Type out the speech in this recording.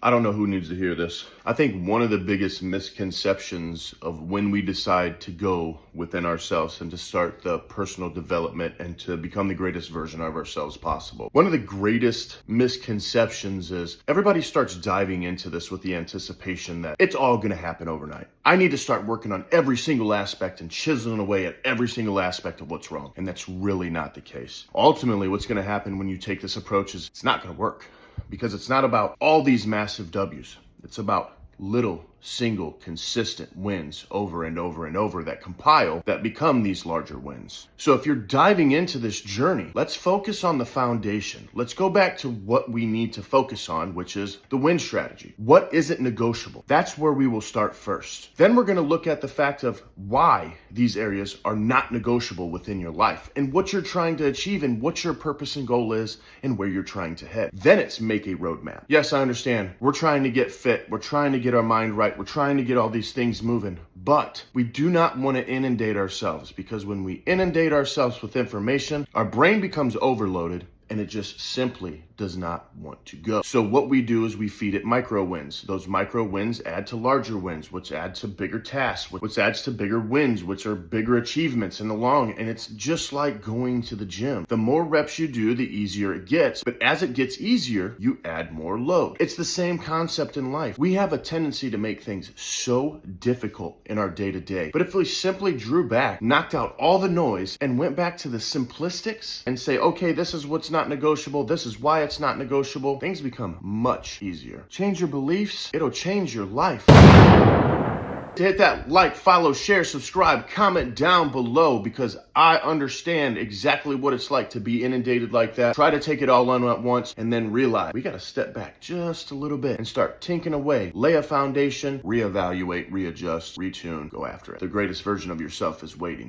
I don't know who needs to hear this. I think one of the biggest misconceptions of when we decide to go within ourselves and to start the personal development and to become the greatest version of ourselves possible. One of the greatest misconceptions is everybody starts diving into this with the anticipation that it's all going to happen overnight. I need to start working on every single aspect and chiseling away at every single aspect of what's wrong. And that's really not the case. Ultimately, what's going to happen when you take this approach is it's not going to work, because it's not about all these massive W's. It's about little, single, consistent wins over and over and over that compile, that become these larger wins. So if you're diving into this journey, let's focus on the foundation. Let's go back to what we need to focus on, which is the win strategy. What isn't negotiable? That's where we will start first. Then we're going to look at the fact of why these areas are not negotiable within your life and what you're trying to achieve and what your purpose and goal is and where you're trying to head. Then it's make a roadmap. Yes, I understand. We're trying to get fit. We're trying to get our mind right. We're trying to get all these things moving, but we do not want to inundate ourselves, because when we inundate ourselves with information, our brain becomes overloaded and it just simply does not want to go. So what we do is we feed it micro wins. Those micro wins add to larger wins, which add to bigger tasks, which adds to bigger wins, which are bigger achievements in the long. And it's just like going to the gym. The more reps you do, the easier it gets. But as it gets easier, you add more load. It's the same concept in life. We have a tendency to make things so difficult in our day-to-day. But if we simply drew back, knocked out all the noise, and went back to the simplistics and say, okay, this is what's not negotiable, this is why it's not negotiable, things become much easier. Change your beliefs, it'll change your life. Hit that like, follow, share, subscribe, comment down below, because I understand exactly what it's like to be inundated like that. Try to take it all on at once and then realize we got to step back just a little bit and start tinking away. Lay a foundation, reevaluate, readjust, retune, go after it. The greatest version of yourself is waiting.